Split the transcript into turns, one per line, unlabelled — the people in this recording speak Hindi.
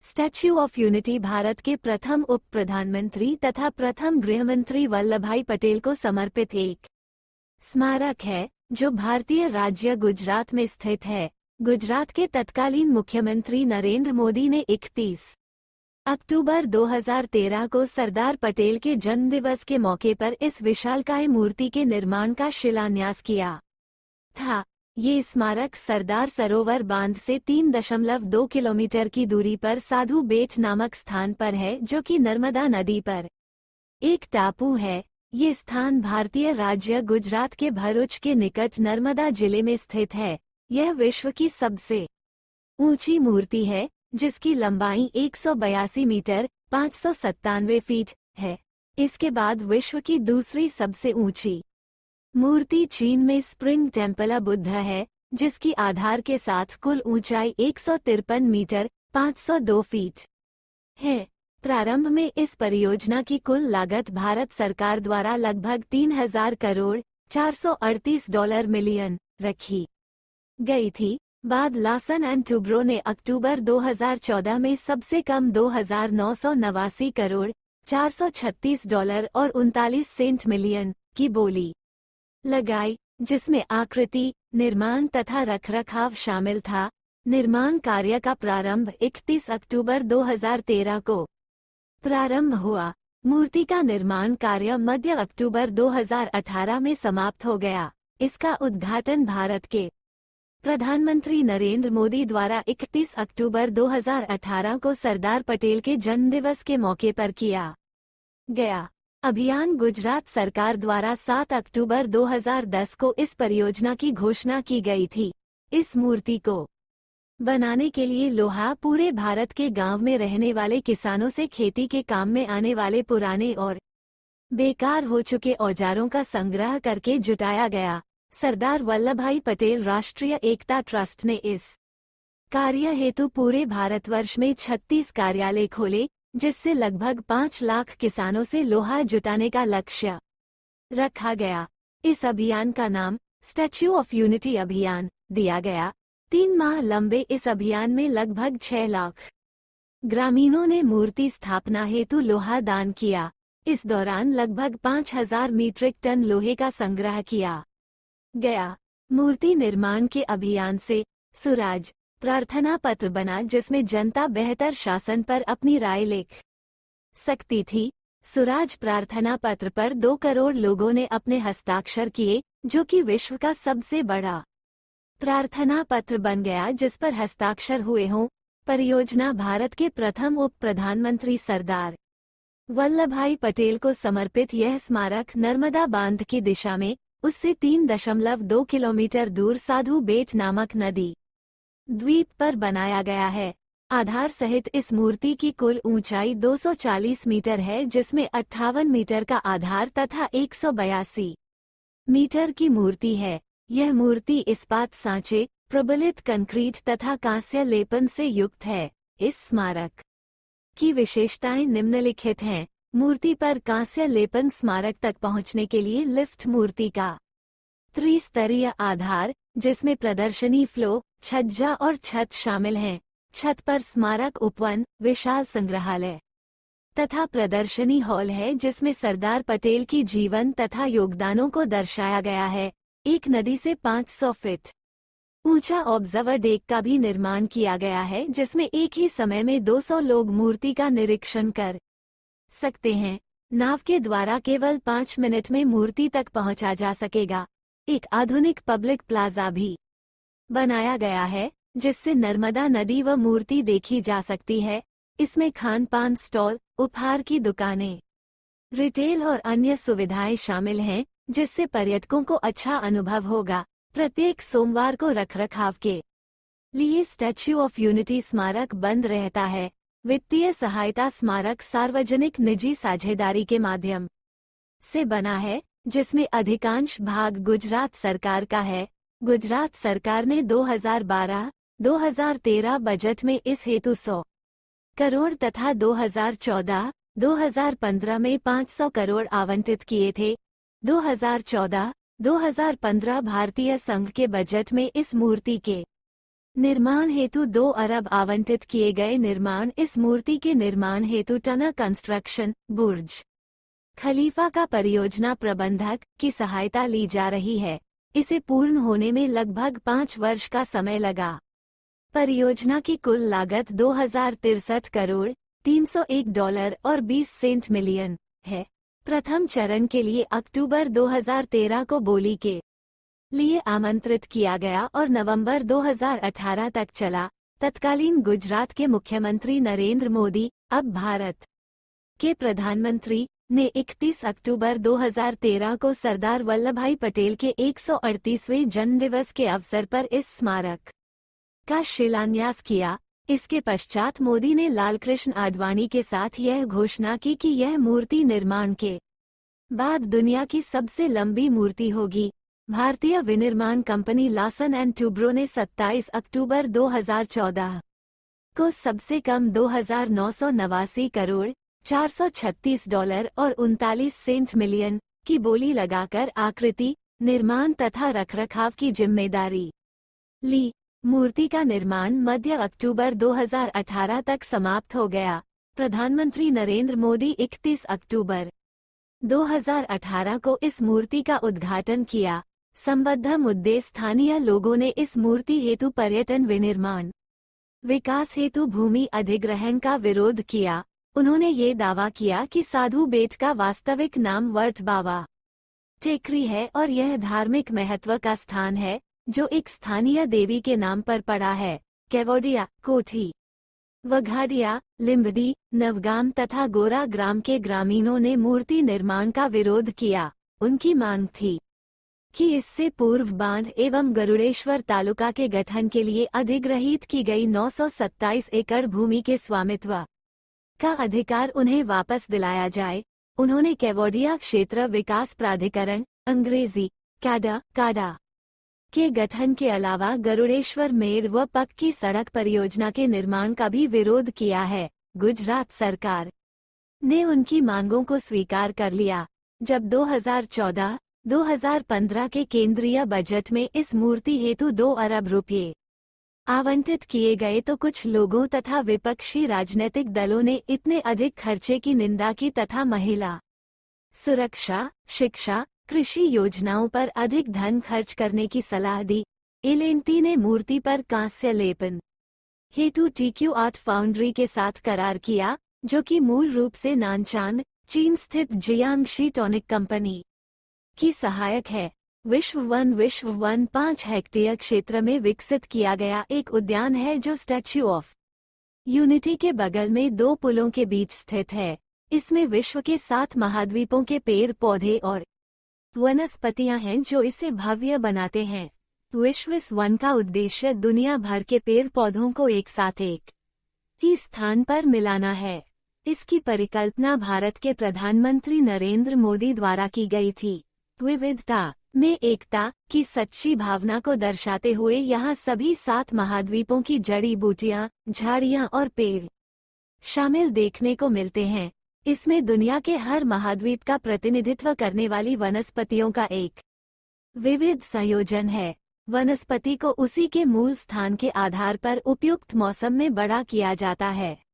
स्टैच्यू ऑफ यूनिटी भारत के प्रथम उप प्रधानमंत्री तथा प्रथम गृहमंत्री वल्लभभाई पटेल को समर्पित एक स्मारक है जो भारतीय राज्य गुजरात में स्थित है। गुजरात के तत्कालीन मुख्यमंत्री नरेंद्र मोदी ने 31 अक्टूबर 2013 को सरदार पटेल के जन्मदिवस के मौके पर इस विशालकाय मूर्ति के निर्माण का शिलान्यास किया था। ये स्मारक सरदार सरोवर बांध से 3.2 किलोमीटर की दूरी पर साधु बेट नामक स्थान पर है, जो कि नर्मदा नदी पर एक टापू है। ये स्थान भारतीय राज्य गुजरात के भरूच के निकट नर्मदा जिले में स्थित है। यह विश्व की सबसे ऊंची मूर्ति है, जिसकी लंबाई 182 मीटर 597 फीट है। इसके बाद विश्व की दूसरी सबसे ऊंची मूर्ति चीन में स्प्रिंग टेम्पल बुद्ध है, जिसकी आधार के साथ कुल ऊंचाई 153 मीटर 502 फीट है। प्रारंभ में इस परियोजना की कुल लागत भारत सरकार द्वारा लगभग 3,000 करोड़ $438 मिलियन रखी गई थी। बाद लासन एंड टुब्रो ने अक्टूबर 2014 में सबसे कम 2,989 करोड़ $436 और 39 सेंट मिलियन की बोली लगाई, जिसमें आकृति, निर्माण तथा रखरखाव शामिल था। निर्माण कार्य का प्रारंभ 31 अक्टूबर 2013 को प्रारंभ हुआ। मूर्ति का निर्माण कार्य मध्य अक्टूबर 2018 में समाप्त हो गया। इसका उद्घाटन भारत के प्रधानमंत्री नरेंद्र मोदी द्वारा 31 अक्टूबर 2018 को सरदार पटेल के जन्मदिवस के मौके पर किया गया। अभियान गुजरात सरकार द्वारा 7 अक्टूबर 2010 को इस परियोजना की घोषणा की गई थी। इस मूर्ति को बनाने के लिए लोहा पूरे भारत के गांव में रहने वाले किसानों से खेती के काम में आने वाले पुराने और बेकार हो चुके औजारों का संग्रह करके जुटाया गया। सरदार वल्लभभाई पटेल राष्ट्रीय एकता ट्रस्ट ने इस कार्य हेतु पूरे भारतवर्ष में 36 कार्यालय खोले, जिससे लगभग 5 लाख किसानों से लोहा जुटाने का लक्ष्य रखा गया। इस अभियान का नाम स्टैच्यू ऑफ यूनिटी अभियान दिया गया। 3 माह लंबे इस अभियान में लगभग 6 लाख ग्रामीणों ने मूर्ति स्थापना हेतु लोहा दान किया। इस दौरान लगभग 5,000 मीट्रिक टन लोहे का संग्रह किया गया। मूर्ति निर्माण के अभियान से सुराज प्रार्थना पत्र बना, जिसमें जनता बेहतर शासन पर अपनी राय लिख सकती थी। सुराज प्रार्थना पत्र पर 2 करोड़ लोगों ने अपने हस्ताक्षर किए, जो कि विश्व का सबसे बड़ा प्रार्थना पत्र बन गया जिस पर हस्ताक्षर हुए हों। परियोजना भारत के प्रथम उप प्रधानमंत्री सरदार वल्लभभाई पटेल को समर्पित यह स्मारक नर्मदा बांध की दिशा में उससे 3.2 किलोमीटर दूर साधु बेट नामक नदी द्वीप पर बनाया गया है। आधार सहित इस मूर्ति की कुल ऊंचाई 240 मीटर है, जिसमें 58 मीटर का आधार तथा 182 मीटर की मूर्ति है। यह मूर्ति इस्पात सांचे, प्रबलित कंक्रीट तथा कांस्य लेपन से युक्त है। इस स्मारक की विशेषताएं निम्नलिखित हैं। मूर्ति पर कांस्य लेपन स्मारक तक पहुंचने के लिए लिफ्ट, मूर्ति का त्रिस्तरीय आधार जिसमें प्रदर्शनी फ्लो, छज्जा और छत शामिल हैं। छत पर स्मारक उपवन, विशाल संग्रहालय तथा प्रदर्शनी हॉल है, जिसमें सरदार पटेल की जीवन तथा योगदानों को दर्शाया गया है। एक नदी से 500 फीट ऊंचा ऑब्जर्वर डेक का भी निर्माण किया गया है, जिसमें एक ही समय में 200 लोग मूर्ति का निरीक्षण कर सकते हैं। नाव के द्वारा केवल 5 मिनट में मूर्ति तक पहुंचा जा सकेगा। एक आधुनिक पब्लिक प्लाजा भी बनाया गया है, जिससे नर्मदा नदी व मूर्ति देखी जा सकती है। इसमें खान पान स्टॉल, उपहार की दुकानें, रिटेल और अन्य सुविधाएं शामिल हैं, जिससे पर्यटकों को अच्छा अनुभव होगा। प्रत्येक सोमवार को रखरखाव के लिए स्टैच्यू ऑफ यूनिटी स्मारक बंद रहता है। वित्तीय सहायता स्मारक सार्वजनिक निजी साझेदारी के माध्यम से बना है, जिसमें अधिकांश भाग गुजरात सरकार का है। गुजरात सरकार ने 2012-2013 बजट में इस हेतु 100 करोड़ तथा 2014-2015 में 500 करोड़ आवंटित किए थे। 2014-2015 भारतीय संघ के बजट में इस मूर्ति के निर्माण हेतु 2 अरब आवंटित किए गए। निर्माण इस मूर्ति के निर्माण हेतु टनर कंस्ट्रक्शन बुर्ज खलीफा का परियोजना प्रबंधक की सहायता ली जा रही है। इसे पूर्ण होने में लगभग 5 वर्ष का समय लगा। परियोजना की कुल लागत 2063 करोड़ $301 और 20 सेंट मिलियन है। प्रथम चरण के लिए अक्टूबर 2013 को बोली के लिए आमंत्रित किया गया और नवंबर 2018 तक चला। तत्कालीन गुजरात के मुख्यमंत्री नरेंद्र मोदी, अब भारत के प्रधानमंत्री, ने 31 अक्टूबर 2013 को सरदार वल्लभभाई पटेल के 138वें जन्मदिवस के अवसर पर इस स्मारक का शिलान्यास किया। इसके पश्चात मोदी ने लालकृष्ण आडवाणी के साथ यह घोषणा की कि यह मूर्ति निर्माण के बाद दुनिया की सबसे लंबी मूर्ति होगी। भारतीय विनिर्माण कंपनी लार्सन एंड टूब्रो ने 27 अक्टूबर 2014 को सबसे कम 2,989 करोड़ $436 और 39 सेंट मिलियन की बोली लगाकर आकृति, निर्माण तथा रखरखाव की जिम्मेदारी ली। मूर्ति का निर्माण मध्य अक्टूबर 2018 तक समाप्त हो गया। प्रधानमंत्री नरेंद्र मोदी 31 अक्टूबर 2018 को इस मूर्ति का उद्घाटन किया। संबद्ध मुद्दे स्थानीय लोगों ने इस मूर्ति हेतु पर्यटन विनिर्माण विकास हेतु भूमि अधिग्रहण का विरोध किया। उन्होंने ये दावा किया कि साधु बेट का वास्तविक नाम वर्ट बावा टेकरी है और यह धार्मिक महत्व का स्थान है जो एक स्थानीय देवी के नाम पर पड़ा है। केवोडिया, कोठी, वघाडिया, लिम्बडी, नवगाम तथा गोरा ग्राम के ग्रामीणों ने मूर्ति निर्माण का विरोध किया। उनकी मांग थी कि इससे पूर्व बांध एवं गरुड़ेश्वर तालुका के गठन के लिए अधिग्रहित की गई 927 एकड़ भूमि के स्वामित्व का अधिकार उन्हें वापस दिलाया जाए। उन्होंने केवोडिया क्षेत्र विकास प्राधिकरण, अंग्रेजी काडा के गठन के अलावा गरुड़ेश्वर मेड़ व पक्की सड़क परियोजना के निर्माण का भी विरोध किया है। गुजरात सरकार ने उनकी मांगों को स्वीकार कर लिया। जब 2014-2015 के केंद्रीय बजट में इस मूर्ति हेतु 2 अरब रुपये आवंटित किए गए तो कुछ लोगों तथा विपक्षी राजनीतिक दलों ने इतने अधिक खर्चे की निंदा की तथा महिला सुरक्षा, शिक्षा, कृषि योजनाओं पर अधिक धन खर्च करने की सलाह दी। एल&टी ने मूर्ति पर कांस्य लेपन हेतु टीक्यू आर्ट फाउंड्री के साथ करार किया, जो कि मूल रूप से नानचांद, चीन स्थित जियांगशी टॉनिक कंपनी की सहायक है। विश्व वन 5 हेक्टेयर क्षेत्र में विकसित किया गया एक उद्यान है जो स्टैच्यू ऑफ यूनिटी के बगल में 2 पुलों के बीच स्थित है। इसमें विश्व के 7 महाद्वीपों के पेड़ पौधे और वनस्पतियां हैं जो इसे भव्य बनाते हैं। विश्व वन का उद्देश्य दुनिया भर के पेड़ पौधों को एक साथ एक ही स्थान पर मिलाना है। इसकी परिकल्पना भारत के प्रधानमंत्री नरेंद्र मोदी द्वारा की गई थी। विविधता में एकता की सच्ची भावना को दर्शाते हुए यहाँ सभी 7 महाद्वीपों की जड़ी बूटियां, झाड़ियां और पेड़ शामिल देखने को मिलते हैं। इसमें दुनिया के हर महाद्वीप का प्रतिनिधित्व करने वाली वनस्पतियों का एक विविध संयोजन है। वनस्पति को उसी के मूल स्थान के आधार पर उपयुक्त मौसम में बड़ा किया जाता है।